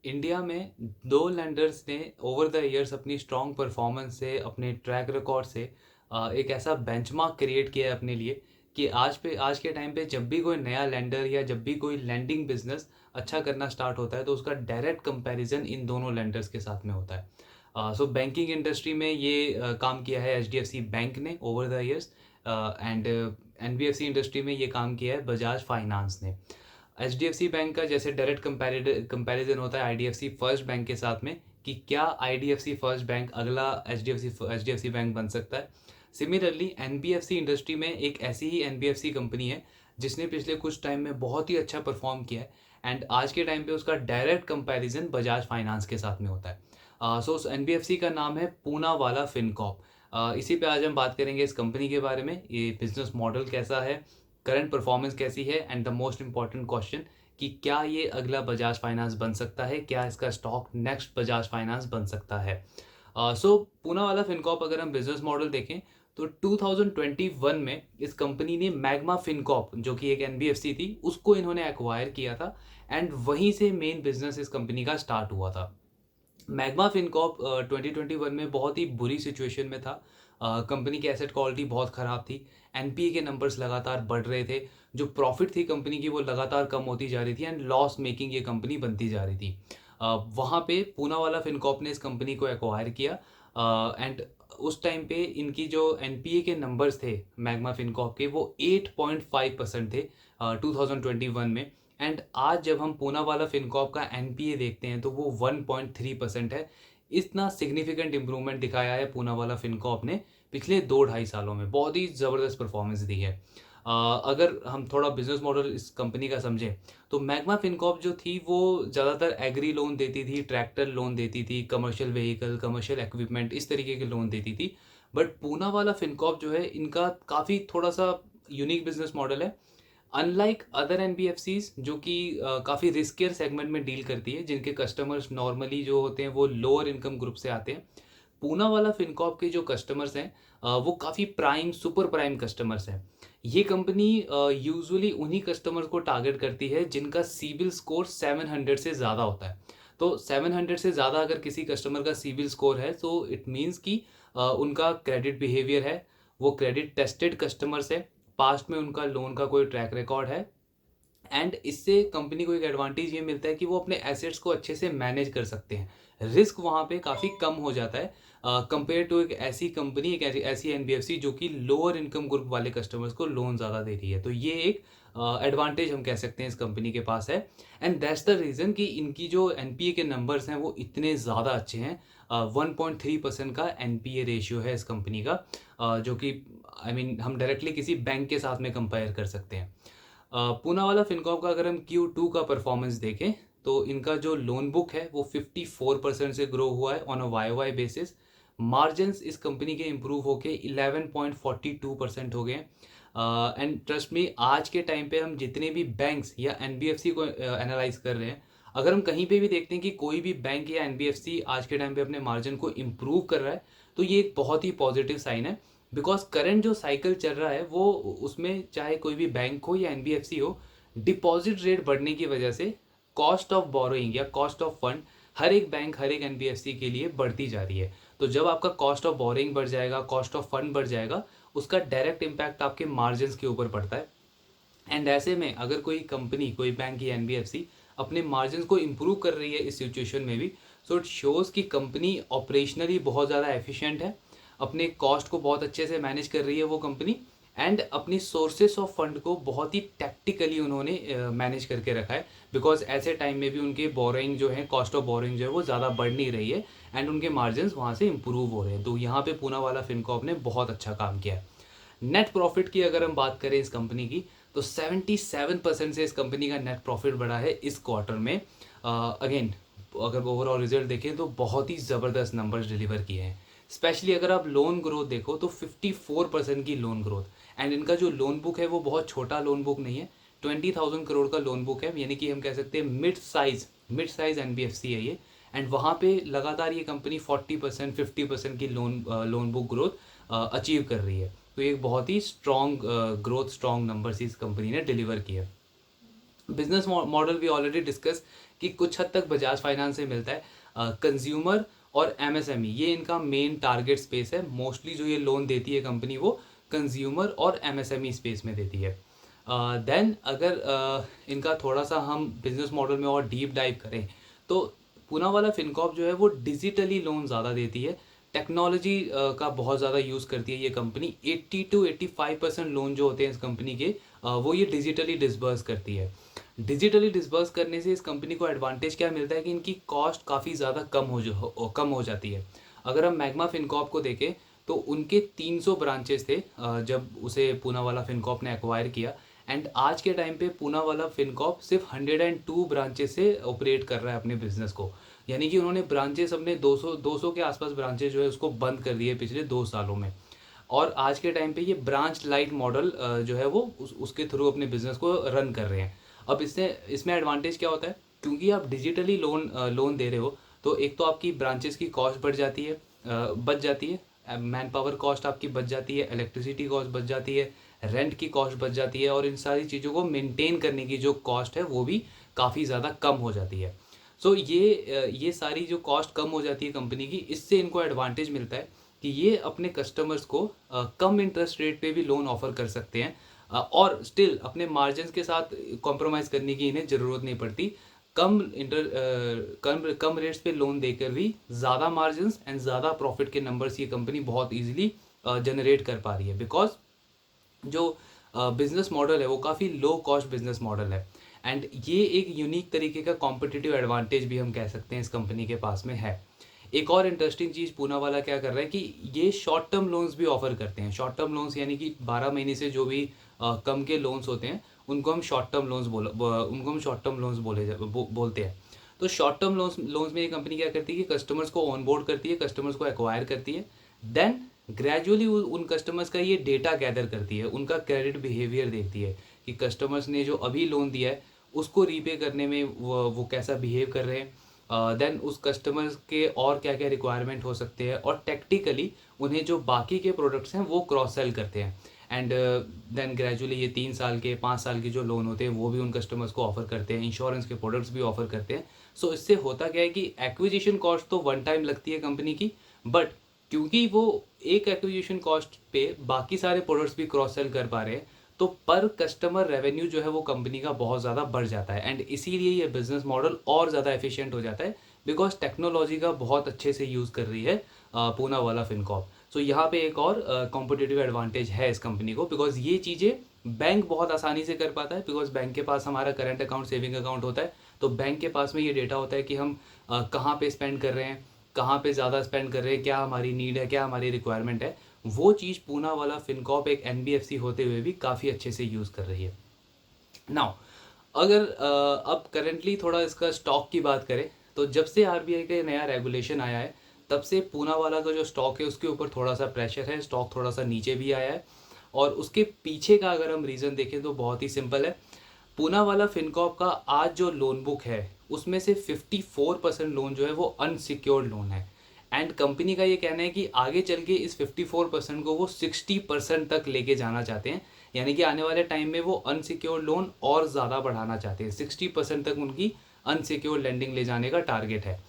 India में दो landers ने ओवर द इयर्स अपनी स्ट्रॉन्ग परफॉर्मेंस से, अपने ट्रैक रिकॉर्ड से एक ऐसा बेंचमार्क क्रिएट किया है अपने लिए कि आज के टाइम पे जब भी कोई नया लैंडर या जब भी कोई लैंडिंग बिजनेस अच्छा करना स्टार्ट होता है तो उसका डायरेक्ट कंपैरिजन इन दोनों लैंडर्स के साथ में होता है। सो बैंकिंग इंडस्ट्री में ये काम किया है एचडीएफसी बैंक ने over the years, and NBFC industry में ये काम किया है बजाज फाइनेंस ने। एचडीएफसी बैंक का जैसे डायरेक्ट कंपैरिजन होता है आईडीएफसी फर्स्ट बैंक के साथ में कि क्या आईडीएफसी फर्स्ट बैंक अगला एचडीएफसी बैंक बन सकता है। सिमिलरली एनबीएफसी इंडस्ट्री में एक ऐसी ही एनबीएफसी कंपनी है जिसने पिछले कुछ टाइम में बहुत ही अच्छा परफॉर्म किया है, एंड आज के टाइम पे उसका डायरेक्ट कंपैरिजन बजाज फाइनेंस के साथ में होता है। सो उस एनबीएफसी का नाम है पूनावाला फिनकॉर्प। इसी पे आज हम बात करेंगे इस कंपनी के बारे में, ये बिजनेस मॉडल कैसा है, करंट परफॉर्मेंस कैसी है, and the most important question कि क्या ये अगला बजाज फाइनेंस बन सकता है, क्या इसका स्टॉक नेक्स्ट बजाज फाइनेंस बन सकता है। सो पूनावाला फिनकॉर्प अगर हम बिजनेस मॉडल देखें तो 2021 में इस कंपनी ने मैग्मा फिनकॉर्प जो कि एक एनबीएफसी थी उसको इन्होंने एक्वायर किया था, एंड वहीं से मेन बिजनेस इस कंपनी का स्टार्ट हुआ था। मैग्मा फिनकॉर्प 2021 में बहुत ही बुरी सिचुएशन में था। कंपनी की एसेट क्वालिटी बहुत ख़राब थी, एनपीए के नंबर्स लगातार बढ़ रहे थे, जो प्रॉफिट थी कंपनी की वो लगातार कम होती जा रही थी, एंड लॉस मेकिंग ये कंपनी बनती जा रही थी। वहाँ पे पूनावाला फिनकॉर्प ने इस कंपनी को एक्वायर किया, एंड उस टाइम पे इनकी जो एनपीए के नंबर्स थे मैग्मा फिनकॉर्प के वो 8.5% थे 2021 में, एंड आज जब हम पूनावाला फिनकॉर्प का एनपीए देखते हैं तो वो 1.3% है। इतना सिग्निफिकेंट इंप्रूवमेंट दिखाया है पूनावाला फिनकॉर्प ने पिछले 2-2.5 सालों में, बहुत ही ज़बरदस्त परफॉर्मेंस दी है। अगर हम थोड़ा बिजनेस मॉडल इस कंपनी का समझें तो मैग्मा फिनकॉर्प जो थी वो ज़्यादातर एग्री लोन देती थी, ट्रैक्टर लोन देती थी, कमर्शियल व्हीकल, कमर्शियल इक्विपमेंट, इस तरीके के लोन देती थी। बट पूनावाला फिनकॉर्प जो है इनका काफ़ी थोड़ा सा यूनिक बिजनेस मॉडल है। अनलाइक अदर एनबीएफसीज जो कि काफ़ी रिस्कियर सेगमेंट में डील करती है, जिनके कस्टमर्स नॉर्मली जो होते हैं वो लोअर इनकम ग्रुप से आते हैं, पूनावाला फिनकॉर्प के जो कस्टमर्स हैं वो काफ़ी प्राइम सुपर प्राइम कस्टमर्स हैं। ये कंपनी यूजुअली उन्हीं कस्टमर्स को टारगेट करती है जिनका सिबिल स्कोर 700 से ज़्यादा होता है। तो 700 से ज़्यादा अगर किसी कस्टमर का सिबिल स्कोर है तो इट मीन्स कि उनका क्रेडिट बिहेवियर है, वो क्रेडिट टेस्टेड कस्टमर्स है, पास्ट में उनका लोन का कोई ट्रैक रिकॉर्ड है, एंड इससे कंपनी को एक एडवांटेज ये मिलता है कि वो अपने एसेट्स को अच्छे से मैनेज कर सकते हैं। रिस्क वहाँ पे काफ़ी कम हो जाता है कंपेयर टू एक ऐसी कंपनी, एक ऐसी एनबीएफसी जो कि लोअर इनकम ग्रुप वाले कस्टमर्स को लोन ज़्यादा दे रही है। तो ये एक एडवांटेज हम कह सकते हैं इस कंपनी के पास है, एंड दैट्स द रीज़न कि इनकी जो एनपीए के नंबर्स हैं वो इतने ज़्यादा अच्छे हैं। 1.3% का एनपीए रेशियो है इस कंपनी का, जो कि हम डायरेक्टली किसी बैंक के साथ में कंपेयर कर सकते हैं। पूनावाला फिनकॉर्प का अगर हम Q2 का परफॉर्मेंस देखें तो इनका जो लोन बुक है वो 54% से ग्रो हुआ है on a Y basis. Margins इस कंपनी के इम्प्रूव होके 11.42% हो गए। एंड ट्रस्ट मी, आज के टाइम पे हम जितने भी बैंक्स या एनबीएफसी को एनालाइज कर रहे हैं, अगर हम कहीं पे भी देखते हैं कि कोई भी बैंक या एनबीएफसी आज के टाइम पे अपने मार्जिन को इम्प्रूव कर रहा है तो ये एक बहुत ही पॉजिटिव साइन है। बिकॉज करंट जो साइकिल चल रहा है वो उसमें चाहे कोई भी बैंक हो या एनबीएफसी हो, डिपॉजिट रेट बढ़ने की वजह से कॉस्ट ऑफ बोरोइंग या कॉस्ट ऑफ फंड हर एक बैंक, हर एक एनबीएफसी के लिए बढ़ती जा रही है। तो जब आपका कॉस्ट ऑफ बोरोइंग बढ़ जाएगा, कॉस्ट ऑफ फंड बढ़ जाएगा, उसका डायरेक्ट इम्पैक्ट आपके मार्जिन के ऊपर पड़ता है। एंड ऐसे में अगर कोई कंपनी, कोई बैंक या एनबीएफसी अपने मार्जिन को इम्प्रूव कर रही है इस सिचुएशन में भी, सो इट शोज़ कि कंपनी ऑपरेशनली बहुत ज़्यादा एफिशिएंट है, अपने कॉस्ट को बहुत अच्छे से मैनेज कर रही है वो कंपनी, एंड अपनी सोर्सेस ऑफ फंड को बहुत ही टैक्टिकली उन्होंने मैनेज करके रखा है। बिकॉज ऐसे टाइम में भी उनके बोरोइंग जो है, कॉस्ट ऑफ बोरोइंग जो है वो ज़्यादा बढ़ नहीं रही है, एंड उनके मार्जिन वहाँ से इम्प्रूव हो रहे हैं। तो यहाँ पे पूनावाला फिनकॉर्प ने बहुत अच्छा काम किया है। नेट प्रॉफिट की अगर हम बात करें इस कंपनी की तो 77% से इस कंपनी का नेट प्रॉफिट बढ़ा है इस क्वार्टर में। अगेन अगर ओवरऑल रिजल्ट देखें तो बहुत ही ज़बरदस्त नंबर्स डिलीवर किए हैं। स्पेशली अगर आप लोन ग्रोथ देखो तो 54% की लोन ग्रोथ, एंड इनका जो लोन बुक है वो बहुत छोटा लोन बुक नहीं है, 20,000 करोड़ का लोन बुक है, यानी कि हम कह सकते हैं मिड साइज एनबीएफसी है ये। एंड वहाँ पे लगातार ये कंपनी 40% 50% की लोन बुक ग्रोथ अचीव कर रही है। तो ये एक बहुत ही स्ट्रॉन्ग ग्रोथ, स्ट्रॉन्ग नंबर्स इस कंपनी ने डिलीवर किया। Business model we already discuss कि कुछ हद तक बजाज फाइनेंस से मिलता है। कंज्यूमर और एमएसएमई ये इनका मेन टारगेट स्पेस है। मोस्टली जो ये लोन देती है कंपनी वो कंज्यूमर और एमएसएमई स्पेस में देती है। देन अगर इनका थोड़ा सा हम बिजनेस मॉडल में और डीप डाइव करें तो पूनावाला फिनकॉर्प जो है वो डिजिटली लोन ज़्यादा देती है। टेक्नोलॉजी का बहुत ज़्यादा यूज़ करती है ये कंपनी। 80 to 85% लोन जो होते हैं इस कंपनी के वो ये डिजिटली डिसबर्स करती है। डिजिटली डिसबर्स करने से इस कंपनी को एडवांटेज क्या मिलता है कि इनकी कॉस्ट काफ़ी ज़्यादा कम हो जाती है। अगर हम मैग्मा फिनकॉर्प को देखें तो उनके 300 ब्रांचेस थे जब उसे पूनावाला फिनकॉर्प ने एक्वायर किया। एंड आज के टाइम पे पूनावाला फिनकॉर्प सिर्फ 102 ब्रांचेस से ऑपरेट कर रहा है अपने बिजनेस को। यानी कि उन्होंने ब्रांचेस अपने 200 के आसपास ब्रांचेस जो है उसको बंद कर दिए पिछले 2 सालों में। और आज के टाइम पे ये ब्रांच लाइट मॉडल जो है वो उसके थ्रू अपने बिजनेस को रन कर रहे हैं। अब इसमें एडवांटेज क्या होता है, क्योंकि आप डिजिटली लोन दे रहे हो तो एक तो आपकी ब्रांचेस की कॉस्ट बच जाती है, मैन पावर कॉस्ट आपकी बच जाती है, इलेक्ट्रिसिटी कॉस्ट बच जाती है, रेंट की कॉस्ट बच जाती है, और इन सारी चीज़ों को मेंटेन करने की जो कॉस्ट है वो भी काफ़ी ज़्यादा कम हो जाती है। सो ये सारी जो कॉस्ट कम हो जाती है कंपनी की, इससे इनको एडवांटेज मिलता है कि ये अपने कस्टमर्स को कम इंटरेस्ट रेट पे भी लोन ऑफर कर सकते हैं। और स्टिल अपने मार्जिन के साथ कॉम्प्रोमाइज़ करने की इन्हें ज़रूरत नहीं पड़ती। कम रेट्स पे लोन देकर भी ज़्यादा मार्जिन एंड ज़्यादा प्रॉफिट के नंबर्स ये कंपनी बहुत ईजिली जनरेट कर पा रही है। बिकॉज जो बिजनेस मॉडल है वो काफ़ी लो कॉस्ट बिजनेस मॉडल है। एंड ये एक यूनिक तरीके का कॉम्पिटिटिव एडवांटेज भी हम कह सकते हैं इस कंपनी के पास में है। एक और इंटरेस्टिंग चीज़ पूनावाला क्या कर रहा है कि ये शॉर्ट टर्म लोन्स भी ऑफर करते हैं। शॉर्ट टर्म लोन्स यानी कि 12 महीने से जो भी कम के लोन्स होते हैं उनको हम शॉर्ट टर्म लोन्स बोलते हैं। तो शॉर्ट टर्म लोन्स में ये कंपनी क्या करती है कि कस्टमर्स को ऑनबोर्ड करती है, कस्टमर्स को एक्वायर करती है, देन ग्रेजुअली उन कस्टमर्स का ये डेटा गैदर करती है, उनका क्रेडिट बिहेवियर देखती है कि कस्टमर्स ने जो अभी लोन दिया है उसको रीपे करने में वो कैसा बिहेव कर रहे हैं, देन उस कस्टमर्स के और क्या क्या रिक्वायरमेंट हो सकते हैं, और टेक्टिकली उन्हें जो बाकी के प्रोडक्ट्स हैं वो क्रॉस सेल करते हैं। एंड देन ग्रेजुअली ये 3 साल के 5 साल के जो लोन होते हैं वो भी उन कस्टमर्स को ऑफर करते हैं, इंश्योरेंस के प्रोडक्ट्स भी ऑफर करते हैं। सो इससे होता क्या है कि एक्विजिशन कॉस्ट तो वन टाइम लगती है कंपनी की, बट क्योंकि वो एक एक्विजिशन कॉस्ट पे बाकी सारे प्रोडक्ट्स भी क्रॉस सेल कर पा रहे हैं तो पर कस्टमर रेवेन्यू जो है वो कंपनी का बहुत ज़्यादा बढ़ जाता है। एंड इसीलिए ये बिजनेस मॉडल और ज़्यादा एफिशिएंट हो जाता है बिकॉज टेक्नोलॉजी का बहुत अच्छे से यूज़ कर रही है पूनावाला फिनकॉर्प। सो यहाँ पे एक और कॉम्पिटिटिव एडवांटेज है इस कंपनी को, बिकॉज ये चीज़ें बैंक बहुत आसानी से कर पाता है। बिकॉज बैंक के पास हमारा करंट अकाउंट, सेविंग अकाउंट होता है, तो बैंक के पास में ये डेटा होता है कि हम कहाँ पे स्पेंड कर रहे हैं, कहाँ पे ज़्यादा स्पेंड कर रहे हैं, क्या हमारी नीड है, क्या हमारी रिक्वायरमेंट है। वो चीज़ पूनावाला फिनकॉर्प एक एनबीएफसी होते हुए भी काफ़ी अच्छे से यूज़ कर रही है। नाउ अगर अब करेंटली थोड़ा इसका स्टॉक की बात करें तो जब से आरबीआई का नया रेगुलेशन आया है तब से पूनावाला का जो स्टॉक है उसके ऊपर थोड़ा सा प्रेशर है, स्टॉक थोड़ा सा नीचे भी आया है। और उसके पीछे का अगर हम रीज़न देखें तो बहुत ही सिंपल है। पूनावाला फिनकॉर्प का आज जो लोन बुक है उसमें से 54% लोन जो है वो अनसिक्योर्ड लोन है। एंड कंपनी का ये कहना है कि आगे चल के इस 54% को वो 60% तक लेके जाना चाहते हैं। यानी कि आने वाले टाइम में वो अनसिक्योर्ड लोन और ज़्यादा बढ़ाना चाहते हैं, 60% तक उनकी अनसिक्योर्ड लेंडिंग ले जाने का टारगेट है।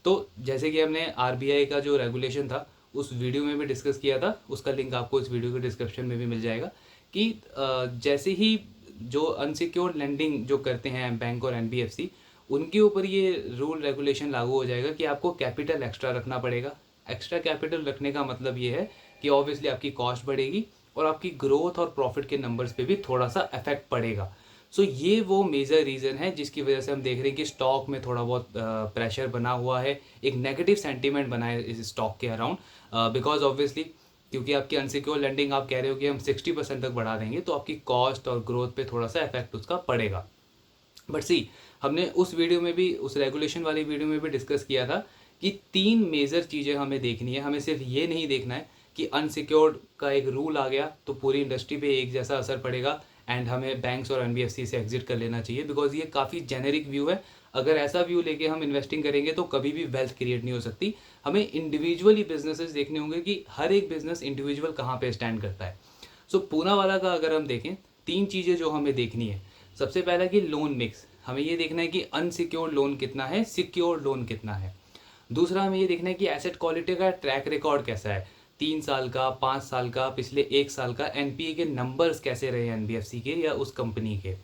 तो जैसे कि हमने आरबीआई का जो रेगुलेशन था उस वीडियो में भी डिस्कस किया था, उसका लिंक आपको इस वीडियो के डिस्क्रिप्शन में भी मिल जाएगा कि जैसे ही जो अनसिक्योर्ड लेंडिंग जो करते हैं बैंक और एनबीएफसी, उनके ऊपर ये रूल रेगुलेशन लागू हो जाएगा कि आपको कैपिटल एक्स्ट्रा रखना पड़ेगा। एक्स्ट्रा कैपिटल रखने का मतलब ये है कि ऑब्वियसली आपकी कॉस्ट बढ़ेगी और आपकी ग्रोथ और प्रॉफिट के नंबर्स पे भी थोड़ा सा इफेक्ट पड़ेगा। सो ये वो मेजर रीज़न है जिसकी वजह से हम देख रहे हैं कि स्टॉक में थोड़ा बहुत प्रेशर बना हुआ है, एक नेगेटिव सेंटीमेंट बना है इस स्टॉक के अराउंड। बिकॉज ऑब्वियसली क्योंकि आपकी अनसिक्योर लेंडिंग आप कह रहे हो कि हम 60% तक बढ़ा देंगे तो आपकी कॉस्ट और ग्रोथ पे थोड़ा सा इफेक्ट उसका पड़ेगा। बट सी, हमने उस वीडियो में भी, उस रेगुलेशन वाली वीडियो में भी डिस्कस किया था कि 3 मेजर चीज़ें हमें देखनी है। हमें सिर्फ ये नहीं देखना है कि अनसिक्योर्ड का एक रूल आ गया तो पूरी इंडस्ट्री पे एक जैसा असर पड़ेगा एंड हमें बैंक्स और एनबीएफसी से एग्जिट कर लेना चाहिए, बिकॉज ये काफ़ी जेनेरिक व्यू है। अगर ऐसा व्यू लेके हम इन्वेस्टिंग करेंगे तो कभी भी वेल्थ क्रिएट नहीं हो सकती। हमें इंडिविजुअली बिजनेसेस देखने होंगे कि हर एक बिजनेस इंडिविजुअल कहाँ पे स्टैंड करता है। सो पूनावाला का अगर हम देखें 3 चीज़ें जो हमें देखनी है। सबसे पहला कि लोन मिक्स, हमें ये देखना है कि अनसिक्योर्ड लोन कितना है, सिक्योर्ड लोन कितना है। दूसरा हमें ये देखना है कि एसेट क्वालिटी का ट्रैक रिकॉर्ड कैसा है, 3 साल का, 5 साल का, पिछले 1 साल का एनपीए के नंबर्स कैसे रहे एनबीएफसी के या उस कंपनी के।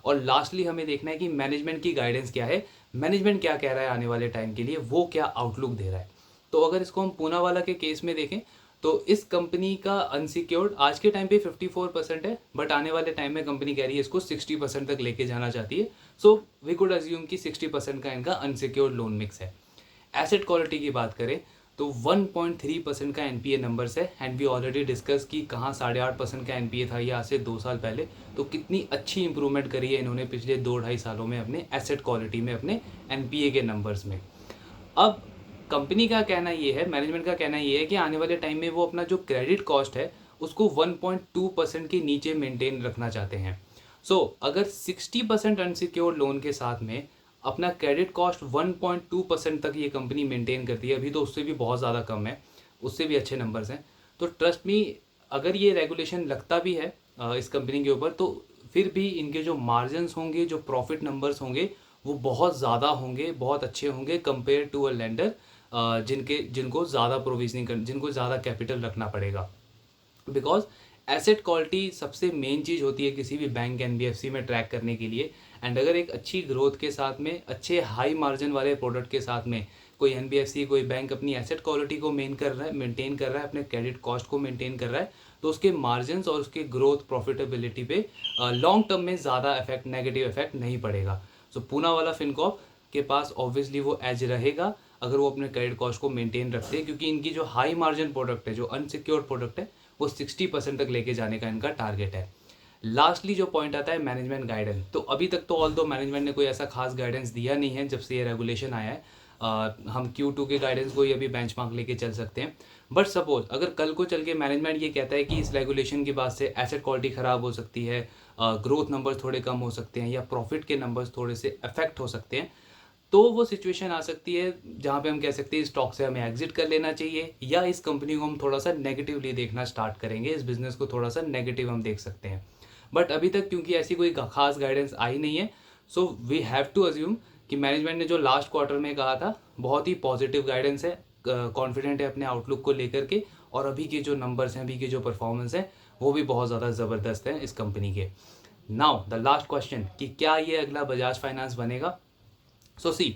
और लास्टली हमें देखना है कि मैनेजमेंट की गाइडेंस क्या है, मैनेजमेंट क्या कह रहा है आने वाले टाइम के लिए, वो क्या आउटलुक दे रहा है। तो अगर इसको हम पूनावाला के केस में देखें तो इस कंपनी का अनसिक्योर्ड आज के टाइम पे 54% है, बट आने वाले टाइम में कंपनी कह रही है इसको 60% तक लेके जाना चाहती है। सो वी कुड अज्यूम कि 60% का इनका अनसिक्योर्ड लोन मिक्स है। एसेट क्वालिटी की बात करें तो 1.3% का एनपीए नंबर्स है, एंड वी ऑलरेडी डिस्कस कि कहाँ 8.5% का एनपीए था ये आज से 2 साल पहले। तो कितनी अच्छी इंप्रूवमेंट करी है इन्होंने पिछले 2-2.5 सालों में अपने एसेट क्वालिटी में, अपने एनपीए के नंबर्स में। अब कंपनी का कहना ये है, मैनेजमेंट का कहना ये है कि आने वाले टाइम में वो अपना जो क्रेडिट कॉस्ट है उसको 1.2% के नीचे मेंटेन रखना चाहते हैं। सो अगर 60% अनसिक्योर्ड लोन के साथ में अपना क्रेडिट कॉस्ट 1.2% तक ये कंपनी मेंटेन करती है, अभी तो उससे भी बहुत ज़्यादा कम है, उससे भी अच्छे नंबर्स हैं, तो ट्रस्ट मी अगर ये रेगुलेशन लगता भी है इस कंपनी के ऊपर, तो फिर भी इनके जो मार्जिन्स होंगे, जो प्रॉफिट नंबर्स होंगे, वो बहुत ज़्यादा होंगे, बहुत अच्छे होंगे कंपेयर टू अ लेंडर जिनको ज़्यादा प्रोविजनिंग जिनको ज़्यादा कैपिटल रखना पड़ेगा। बिकॉज एसेट क्वालिटी सबसे मेन चीज़ होती है किसी भी बैंक एनबीएफसी में ट्रैक करने के लिए। एंड अगर एक अच्छी ग्रोथ के साथ में, अच्छे हाई मार्जिन वाले प्रोडक्ट के साथ में कोई एनबीएफसी, कोई बैंक अपनी एसेट क्वालिटी को मेंटेन कर रहा है, अपने क्रेडिट कॉस्ट को मेंटेन कर रहा है, तो उसके मार्जिन्स और उसके ग्रोथ प्रॉफिटेबिलिटी पे लॉन्ग टर्म में ज़्यादा इफेक्ट, नेगेटिव इफेक्ट नहीं पड़ेगा। सो पूनावाला फिनकॉर्प के पास ऑब्वियसली वो एज रहेगा अगर वो अपने क्रेडिट कॉस्ट को मेंटेन रखते हैं, क्योंकि इनकी जो हाई मार्जिन प्रोडक्ट है, जो अनसिक्योर्ड प्रोडक्ट है, वो 60% तक लेके जाने का इनका टारगेट है। लास्टली जो पॉइंट आता है मैनेजमेंट गाइडेंस, तो अभी तक तो ऑल दो मैनेजमेंट ने कोई ऐसा खास गाइडेंस दिया नहीं है जब से ये रेगुलेशन आया है। हम Q2 के गाइडेंस को ही अभी बेंचमार्क लेके चल सकते हैं। बट सपोज अगर कल को चल के मैनेजमेंट ये कहता है कि इस रेगुलेशन की बात से एसेट क्वालिटी ख़राब हो सकती है, ग्रोथ नंबर थोड़े कम हो सकते हैं, या प्रॉफिट के नंबर्स थोड़े से अफेक्ट हो सकते हैं, तो वो सिचुएशन आ सकती है जहाँ पे हम कह सकते हैं इस स्टॉक से हमें एग्जिट कर लेना चाहिए, या इस कंपनी को हम थोड़ा सा नेगेटिवली देखना स्टार्ट करेंगे, इस बिजनेस को थोड़ा सा नेगेटिव हम देख सकते हैं। बट अभी तक क्योंकि ऐसी कोई खास गाइडेंस आई नहीं है, so we have to assume कि मैनेजमेंट ने जो लास्ट क्वार्टर में कहा था बहुत ही पॉजिटिव गाइडेंस है, कॉन्फिडेंट है अपने आउटलुक को लेकर के, और अभी के जो नंबर्स हैं, अभी के जो परफॉर्मेंस है, वो भी बहुत ज़्यादा ज़बरदस्त है इस कंपनी के। नाउ द लास्ट क्वेश्चन कि क्या ये अगला बजाज फाइनेंस बनेगा। So see,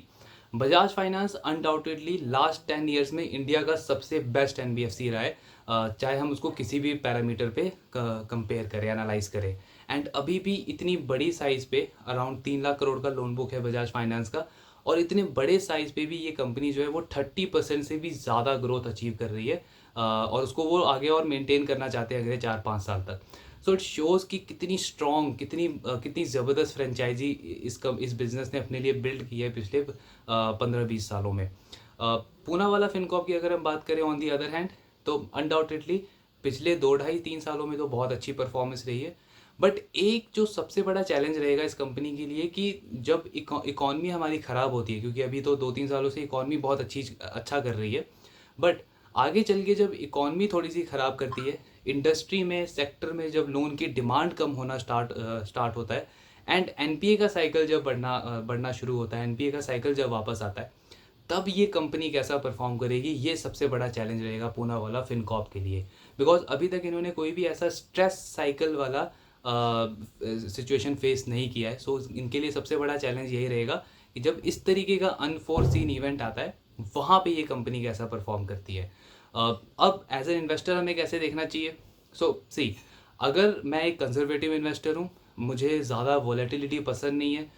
Bajaj finance undoubtedly last 10 years में इंडिया का सबसे बेस्ट एनबीएफसी रहा है, चाहे हम उसको किसी भी पैरामीटर पे कंपेयर करें, एनालाइज करें। एंड अभी भी इतनी बड़ी साइज़ पे अराउंड 3 लाख करोड़ का लोन बुक है बजाज फाइनेंस का, और इतने बड़े साइज़ पे भी ये कंपनी जो है वो 30% से भी ज़्यादा ग्रोथ अचीव कर रही है, और उसको वो आगे और मेंटेन करना चाहते हैं अगले 4-5 साल तक। सो इट शोज़ कि कितनी स्ट्रॉन्ग, कितनी ज़बरदस्त फ्रेंचाइजी इस बिज़नेस ने अपने लिए बिल्ड की है पिछले 15-20 सालों में। पूनावाला फिनकॉर्प की अगर हम बात करें ऑन दी अदर हैंड, तो अनडाउटेडली पिछले 2-2.5-3 सालों में तो बहुत अच्छी परफॉर्मेंस रही है। बट एक जो सबसे बड़ा चैलेंज रहेगा इस कंपनी के लिए कि जब इकॉनमी हमारी ख़राब होती है, क्योंकि अभी तो 2-3 सालों से इकॉनमी बहुत अच्छा कर रही है, बट आगे चल के जब इकॉनमी थोड़ी सी ख़राब करती है, इंडस्ट्री में, सेक्टर में जब लोन की डिमांड कम होना स्टार्ट होता है, एंड एनपीए का साइकिल जब बढ़ना शुरू होता है, एनपीए का साइकिल जब वापस आता है, तब ये कंपनी कैसा परफॉर्म करेगी, ये सबसे बड़ा चैलेंज रहेगा पूनावाला फिनकॉर्प के लिए। बिकॉज अभी तक इन्होंने कोई भी ऐसा स्ट्रेस साइकिल वाला सिचुएशन फेस नहीं किया है। सो इनके लिए सबसे बड़ा चैलेंज यही रहेगा कि जब इस तरीके का अनफोर्सीन इवेंट आता है, वहाँ पे ये कंपनी कैसा परफॉर्म करती है। अब एज एन इन्वेस्टर हमें कैसे देखना चाहिए। सो सी, अगर मैं एक कंजर्वेटिव इन्वेस्टर हूँ, मुझे ज़्यादा वॉलेटिलिटी पसंद नहीं है,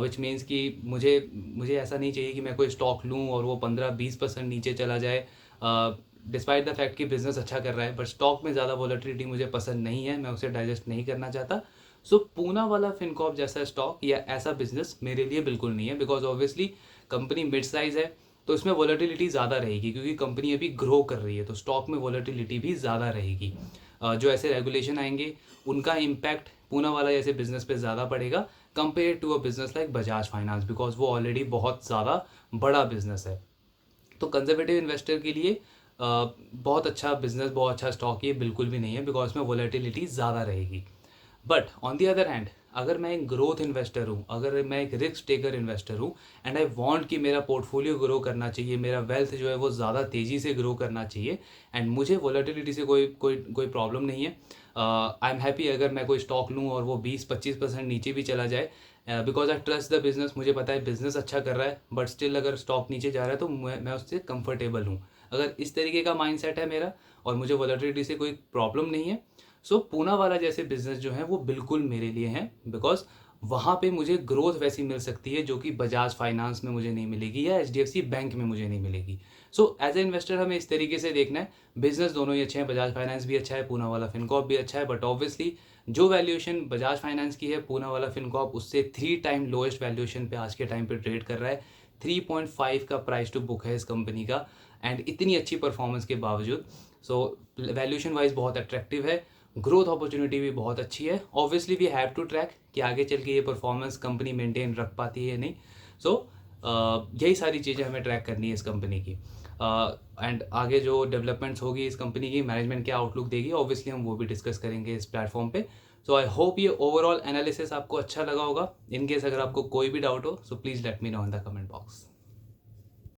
विच मीन्स कि मुझे ऐसा नहीं चाहिए कि मैं कोई स्टॉक लूँ और वो 15-20% नीचे चला जाए, डिस्पाइट द फैक्ट कि बिज़नेस अच्छा कर रहा है, बट स्टॉक में ज़्यादा वॉलेटिलिटी मुझे पसंद नहीं है, मैं उसे डाइजेस्ट नहीं करना चाहता। सो पूनावाला फिनकॉर्प जैसा स्टॉक या ऐसा बिजनेस मेरे लिए बिल्कुल नहीं है, because obviously company mid size है, तो इसमें वॉलेटिलिटी ज़्यादा रहेगी, क्योंकि कंपनी अभी ग्रो कर रही है, तो स्टॉक में वॉलेटिलिटी भी ज़्यादा रहेगी। जो ऐसे रेगुलेशन आएंगे उनका इम्पैक्ट पूनावाला जैसे बिजनेस पे ज़्यादा पड़ेगा compare to a business like Bajaj finance, because वो ऑलरेडी बहुत ज़्यादा बड़ा बिजनेस है। तो कंजर्वेटिव इन्वेस्टर के लिए बहुत अच्छा बिजनेस, बहुत अच्छा स्टॉक ये बिल्कुल भी नहीं है, बिकॉज में वॉलेटिलिटी ज़्यादा रहेगी। But on the other hand, अगर मैं एक ग्रोथ इन्वेस्टर हूँ, अगर मैं एक रिस्क टेकर इन्वेस्टर हूँ एंड आई वांट कि मेरा पोर्टफोलियो ग्रो करना चाहिए, मेरा वेल्थ जो है वो ज़्यादा तेज़ी से ग्रो करना चाहिए एंड मुझे वॉलेटिलिटी से कोई कोई कोई प्रॉब्लम नहीं है। आई एम हैप्पी अगर मैं कोई स्टॉक लूँ और वो 20-25% नीचे भी चला जाए, because I trust the business, मुझे पता है बिजनेस अच्छा कर रहा है, बट स्टिल अगर स्टॉक नीचे जा रहा है तो मैं उससे कंफर्टेबल हूँ। अगर इस तरीके का माइंडसेट है मेरा और मुझे वॉलेटिलिटी से कोई प्रॉब्लम नहीं है, सो पूनावाला जैसे बिजनेस जो है वो बिल्कुल मेरे लिए हैं, बिकॉज वहाँ पे मुझे ग्रोथ वैसी मिल सकती है जो कि बजाज फाइनेंस में मुझे नहीं मिलेगी या एचडीएफसी बैंक में मुझे नहीं मिलेगी। सो एज ए इन्वेस्टर हमें इस तरीके से देखना है, बिजनेस दोनों ही अच्छे हैं, बजाज फाइनेंस भी अच्छा है, पूनावाला फिनकॉर्प भी अच्छा है, बट ऑब्वियसली जो वैल्यूएशन बजाज फाइनेंस की है, पूनावाला फिनकॉर्प उससे 3 टाइम लोएस्ट वैल्यूएशन पे आज के टाइम पे ट्रेड कर रहा है। 3.5 का प्राइस टू बुक है इस कंपनी का एंड इतनी अच्छी परफॉर्मेंस के बावजूद। सो वैल्यूएशन वाइज बहुत अट्रैक्टिव है, ग्रोथ अपॉर्चुनिटी भी बहुत अच्छी है। Obviously we have to track कि आगे चल के ये परफॉर्मेंस कंपनी मेंटेन रख पाती है या नहीं। सो यही सारी चीज़ें हमें ट्रैक करनी है इस कंपनी की एंड आगे जो डेवलपमेंट्स होगी इस कंपनी की, मैनेजमेंट क्या आउटलुक देगी, ऑब्वियसली हम वो भी डिस्कस करेंगे इस प्लेटफॉर्म पे। सो आई होप ये ओवरऑल एनालिसिस आपको अच्छा लगा होगा। इन केस अगर आपको कोई भी डाउट हो so please let me know in the comment box.